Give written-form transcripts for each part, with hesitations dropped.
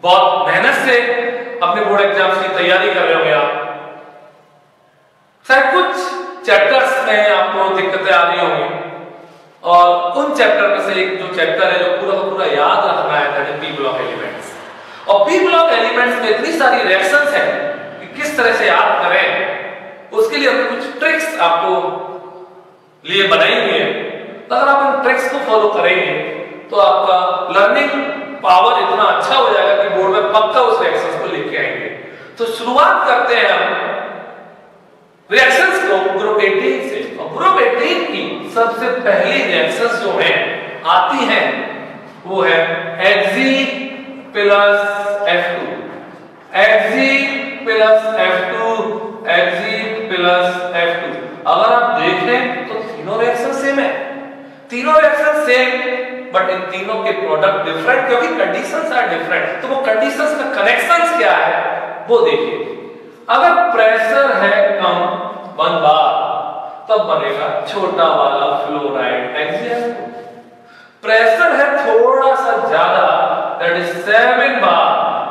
बहुत मेहनत से अपने बोर्ड एग्जाम्स की तैयारी कर रहे होंगे आप। शायद कुछ चैप्टर्स में आपको दिक्कतें आ रही होंगी और उन चैप्टर में से एक जो चैप्टर है जो पूरा का पूरा याद रखना है, that is P block elements. और पी ब्लॉक एलिमेंट्स में इतनी सारी रिएक्शंस हैं कि किस तरह से याद करें, उसके लिए हमने कुछ ट्रिक्स आपको लिए बनाई हुई है। तो अगर आप इन ट्रिक्स को फॉलो करेंगे तो आपका लर्निंग पावर इतना अच्छा हो जाएगा कि बोर्ड में पक्का उस रिएक्शंस को लेके आएंगे। तो शुरुआत करते हैं हम रिएक्शंस को ग्रुप 18 से। और ग्रुप 18 की सबसे पहली रिएक्शंस जो है आती हैं वो है Hg plus F2, Hg plus F2, Hg plus F2। अगर आप देखें तो तीनों रिएक्शन सेम है, तीनों रिएक्शन सेम, बट इन तीनों के प्रोडक्ट डिफरेंट क्योंकि कंडीशंस आर डिफरेंट। तो वो कंडीशंस का कनेक्शंस क्या है वो देखिए। अगर प्रेशर है कम 1 बार तब बनेगा छोटा वाला फ्लोराइड HgF2। प्रेशर है थोड़ा सा ज्यादा, दैट इज 7 बार,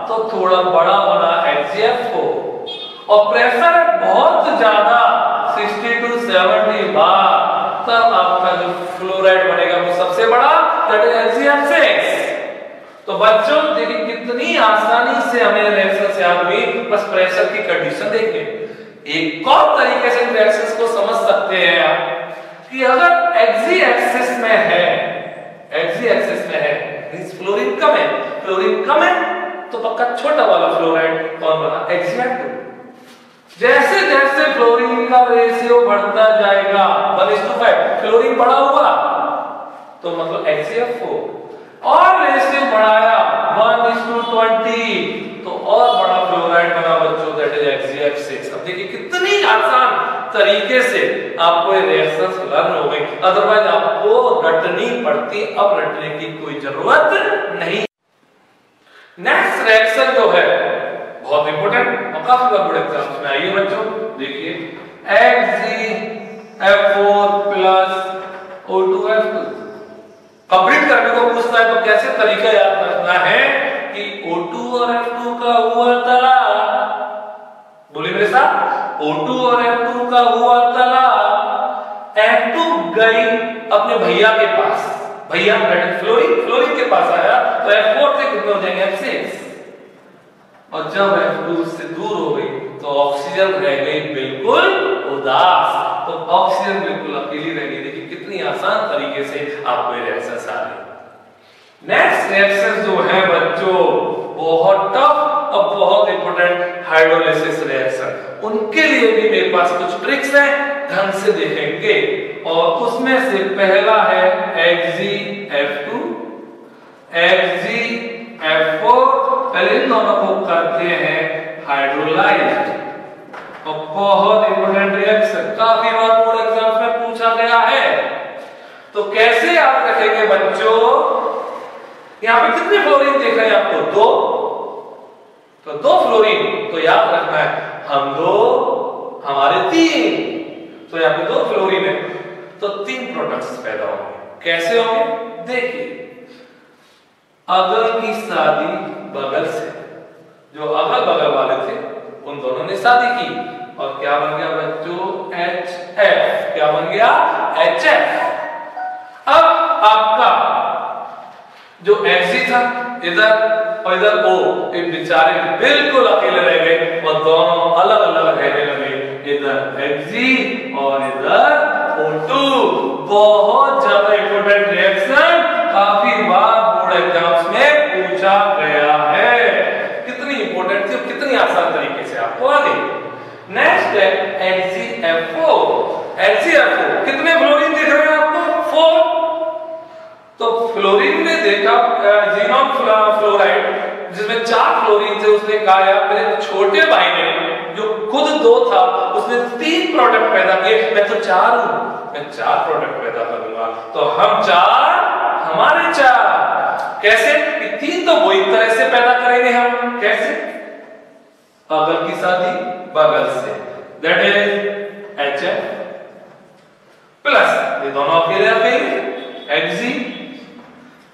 तो थोड़ा बड़ा वाला HgF4। और प्रेशर है बहुत ज्यादा 60 to 70 बार, तब आपका जो फ्लोराइड बनेगा वो सबसे बड़ा, दैट इज HgF6। तो बच्चों देखिए कितनी आसानी से हमें रिएक्शन से याद हुई, बस प्रेशर की कंडीशन देखिए। एक और तरीके से रिएक्शंस को समझ सकते हैं आप कि अगर Hg एक्सिस में है, Hg एक्सिस में है मींस फ्लोरीन कम है, फ्लोरीन कम है तो पक्का छोटा वाला फ्लोराइड कौन बना, HgF2। जैसे जैसे फ्लोरीन का रेशियो बढ़ता जाएगा 1:5, फ्लोरीन बड़ा हुआ तो मतलब HgF4, और रेशियो बढ़ाया 1:20 तो और बड़ा फ्लोराइड बना बच्चों, दैट इज HgF6। अब देखिए कितनी आसान तरीके से आपको ये रिएक्शंस लर्न हो गई, अदरवाइज आपको रटनी पड़ती, अब रटने की कोई जरूरत नहीं। नेक्स्ट रिएक्शन जो है बहुत इंपॉर्टेंट और काफी बार बोर्ड एग्जाम्स में आई है बच्चों, देखिए HgF4 प्लस O2F2। कंप्लीट करने को पूछता है तो कैसे तरीका याद रखना है कि O2 और F2 का हुआ तला, बोलिए मेरे साथ, O2 और F2 का हुआ तला, F2 गई अपने भैया के पास, भैया फ्लोरीन के पास आया तो F4 से कितने हो जाएंगे, F6। और जब F2 से दूर हो गई तो ऑक्सीजन रह गई बिल्कुल उदास, तो ऑक्सीजन बिल्कुल अकेली रह गई। देखिए कितनी आसान तरीके से आपको ये रिएक्शंस आ रही। नेक्स्ट रिएक्शन जो है बच्चों बहुत टफ और बहुत इंपॉर्टेंट, हाइड्रोलिसिस रिएक्शन। उनके लिए भी मेरे पास कुछ ट्रिक्स हैं, ढंग से देखेंगे। और उसमें से पहला है HgF2, HgF4। पहले इन दोनों को करते हैं हाइड्रोलाइज्ड, और बहुत इंपॉर्टेंट रिएक्शन, काफी बार बोर्ड एग्जाम्स में पूछा गया है। तो कैसे याद रखेंगे बच्चों, यहां पे कितने फ्लोरीन दिख रहे हैं आपको, 2, तो 2 फ्लोरीन, तो याद रखना है हम 2 हमारे 3, तो यहां पे 2 फ्लोरीन है तो 3 प्रोडक्ट्स पैदा होंगे। कैसे होंगे देखिए, अगल की शादी बगल से, जो अगल बगल वाले थे उन दोनों ने शादी की और क्या बन गया बच्चों, HF। क्या बन गया, HF। अब आपका जो Hg था इधर और इधर O, एक बेचारे बिल्कुल अकेले रह गए और दोनों अलग अलग रहने लगे, इधर Hg और इधर O2। बहुत ज्यादा इंपॉर्टेंट रिएक्शन, काफी बार बोर्ड एग्जाम्स में पूछा गया है। कितनी इंपॉर्टेंट थी, कितनी आसान तरीके से आपको आ गई। नेक्स्ट है HgF4। HgF4 कितने फ्लोरीन दिख रहे हैं आपको, 4। तो फ्लोरीन ने देखा जीनोन फ्लोराइड जिसमें 4 फ्लोरीन थे, उसने कहा यार मेरे छोटे भाई ने जो खुद 2 था उसने 3 प्रोडक्ट पैदा किए, मैं तो 4 हूं, मैं 4 प्रोडक्ट पैदा करूंगा। तो हम 4 हमारे 4, कैसे कि 3 तो वही तरह से पैदा करेंगे हम, कैसे, अगल की शादी बगल से, दैट इज HF प्लस ये दोनों अकेले अकेले Hg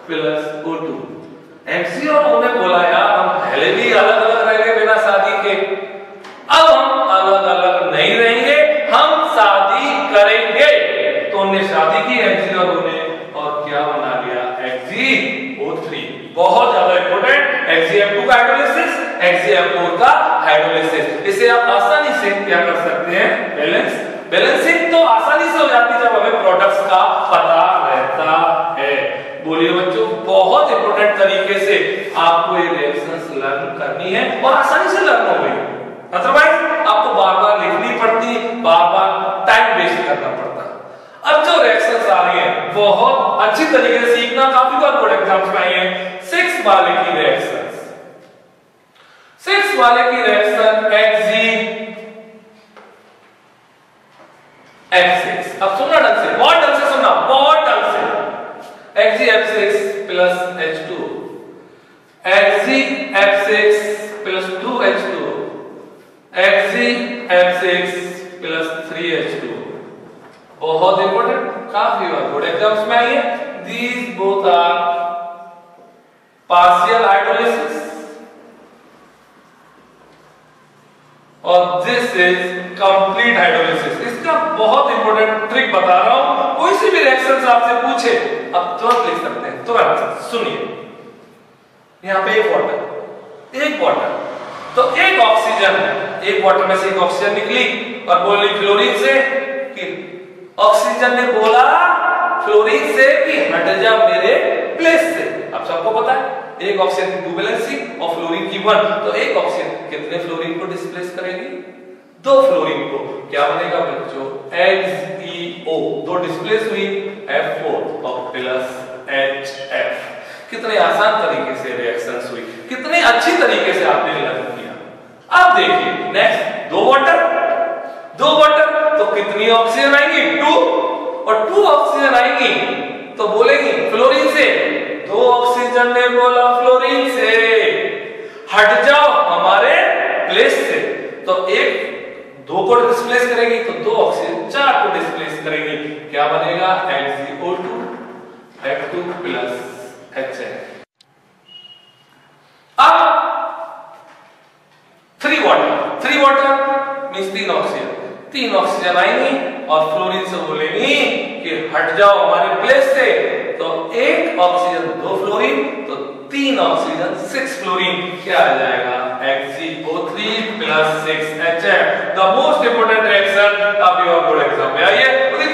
प्लस O2। Hg और O ने बोला यार हम करेंगे। तो उन्होंने शादी की Hg और उन्हें और क्या बना लिया HgO3। बहुत ज्यादा इंपॉर्टेंट, HgF2 का हाइड्रोलिसिस, HgF4 का हाइड्रोलिसिस। इसे आप आसानी से क्या कर सकते हैं, बैलेंसिंग तो आसानी से हो जाती है जब हमें प्रोडक्ट्स का पता रहता है। बोलिए बच्चों, बहुत इंपॉर्टेंट तरीके से आपको ये रिएक्शंस लर्न करनी है और आसानी से लर्न हो गई, अदरवाइज आपको बार-बार लिखनी पड़ती, बार-बार टाइम वेस्ट करना पड़ता। अब जो रिएक्शंस आ रही हैं बहुत अच्छी तरीके से सीखना, काफी बार बोर्ड एग्जाम्स में आई है। 6 वाले की रिएक्शंस, 6 वाले की रिएक्शन HgF6। अब सुनना ढंग से, बहुत ढंग से सुनना, बहुत ढंग से। HgF6 plus H2, HgF6 plus 2H2, HgF6 plus 3H2। बहुत इंपॉर्टेंट, काफी बार बोर्ड एग्जाम्स में आई है। These both are partial hydrolysis और this is complete hydrolysis। इसका बहुत इंपॉर्टेंट ट्रिक बता रहा हूं, कोई सी भी रिएक्शन आपसे पूछे अब तुरंत लिख सकते हैं, तुरंत। सुनिए, यहाँ पे एक वाटर, तो एक ऑक्सीजन, एक वाटर में से एक ऑक्सीजन निकली और बोली फ्लोरीन से कि ऑक्सीजन ने बोला फ्लोरीन से कि हट जा मेरे प्लेस से। अब सबको पता है एक ऑक्सीजन की 2 वैलेंसी और फ्लोरीन की 1, तो एक ऑक्सीजन कितने फ्लोरीन को डिस्प्लेस करेगी, 2 फ्लोरीन को। क्या बनेगा बच्चों, HEO, 2 डिस्प्लेस हुई, F4 और प्लस HF। कितने आसान तरीके से रिएक्शंस हुई, कितने अच्छी तरीके से आपने लर्न किया। अब देखिए नेक्स्ट, 2 वाटर तो कितनी ऑक्सीजन आएंगी, 2, और 2 ऑक्सीजन आएंगी तो बोलेगी फ्लोरीन से। 2 ऑक्सीजन ने बोला फ्लोरीन से हट जाओ हमारे प्लेस से, तो एक 2 को डिस्प्लेस करेगी तो 2 ऑक्सीजन 4 को डिस्प्लेस करेगी। क्या बनेगा, HgO2 F2 प्लस HF। अब 3 वाटर मींस 3 ऑक्सीजन, 3 ऑक्सीजन आएंगी और फ्लोरीन से बोलेंगी कि हट जाओ हमारे प्लेस से, तो एक ऑक्सीजन 2 फ्लोरीन, तो 3 ऑक्सीजन 6 फ्लोरीन। क्या आ जाएगा, HgO3 plus 6HF। The most important reaction आपके बोर्ड एग्जाम में आई है।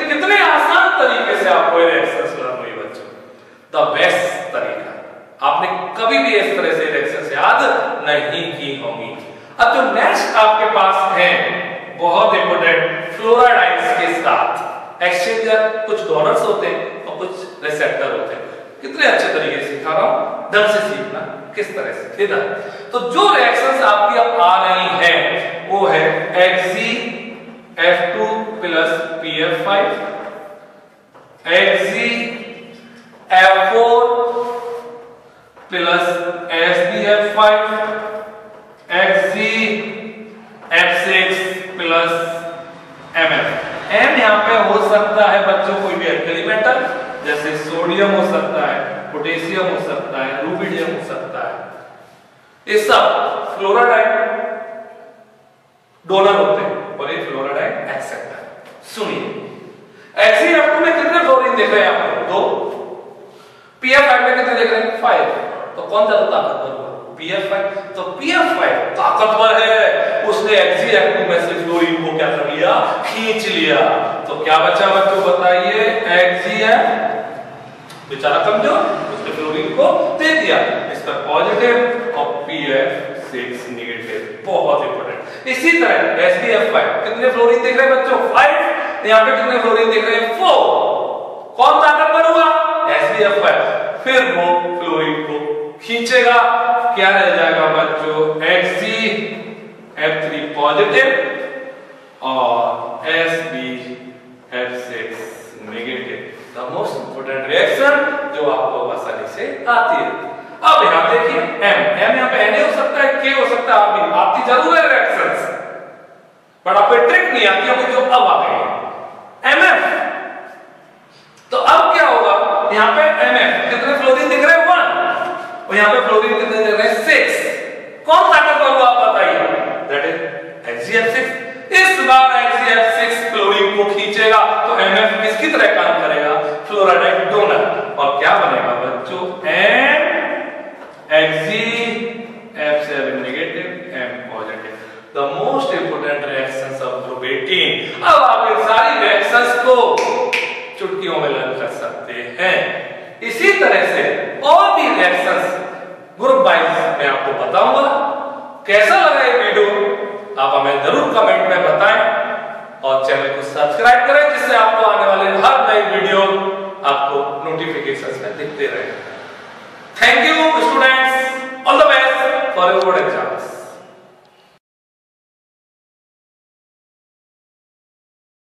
कितने आसान तरीके से आपको ये रिएक्शंस लर्न हुई बच्चों, द बेस्ट तरीका। आपने कभी भी इस तरह से रिएक्शंस याद नहीं की होंगी। अब जो नेक्स्ट आपके पास है बहुत इंपोर्टेंट, फ्लोराइड आयंस के साथ एक्सचेंजर, कुछ डोनर्स होते हैं और कुछ रिसेप्टर होते हैं। कितने अच्छे तरीके से सिखा रहा हूं, ढंग से सीखना किस तरह से। इधर तो जो रिएक्शंस आपकी अब आ रही हैं वो है HgF2 plus PF5, HgF4 plus SbF5, HgF6 plus MF। M यहाँ पे हो सकता है बच्चों कोई भी एल्कली मेटल, जैसे सोडियम हो सकता है, पोटेशियम हो सकता है, रुबिडियम हो सकता है। ये सब फ्लोराइड डोनर होते हैं और ये फ्लोराइड एक्सेप्टर है। सुनिए, HgF2 में कितने फ्लोरीन देख रहे हैं आप, 2, PF5 में कितने देख रहे हैं, 5। तो कौन ज्यादा ताकतवर हुआ, PF5। तो PF5 ताकतवर है, उसने HgF2 में से फ्लोरीन को क्या कर लिया, खींच लिया। तो क्या बचा बच्चों बताइए, HgF बेचारा कमजोर, उसने फ्लोरीन को दे दिया, इसका पॉजिटिव और PF6 नेगेटिव। बहुत इंपॉर्टेंट। इसी तरह SbF5 कितने फ्लोरीन देख रहे हैं बच्चों, 5। यहाँ पे कितने फ्लोरीन देख रहे हैं, 4। कौन ताकतवर हुआ, SbF5। फिर वो फ्लोरीन को खींचेगा, क्या रह जाएगा बच्चों, HgF3 पॉजिटिव और SbF6 negative. The most important reaction जो आपको आसानी से आती है। अब यहां देखिए M यहाँ पे Na हो सकता है, K हो सकता है, आपकी जरूर है रिएक्शंस, पर आपको ट्रिक नहीं आती होगी जो अब आ गई है, MF। तो अब क्या होगा, यहाँ पे MF कितने फ्लोरीन दिख रहे हैं, 1, और यहाँ पे फ्लोरीन कितने दिख रहे हैं, 6। कौन ताकतवर हुआ आप बताइए, दैट इज HgF6। इस बार HgF6 फ्लोरीन को खींचेगा तो MF किसकी तरह काम करेगा, फ्लोराइड डोनर, और क्या बनेगा बच्चों, F7 negative, M positive, the most important reactions of group 18। अब आप इन सारी रिएक्शंस को चुटकियों में लर्न कर सकते हैं। इसी तरह से और भी रिएक्शंस ग्रुप वाइज मैं आपको बताऊंगा। कैसा लगा ये वीडियो आप हमें जरूर कमेंट में बताएं और चैनल को सब्सक्राइब करें, जिससे आपको आने वाले हर नई वीडियो आपको नोटिफिकेशंस में दिखते रहे। Thank you students, all the best for your good exam.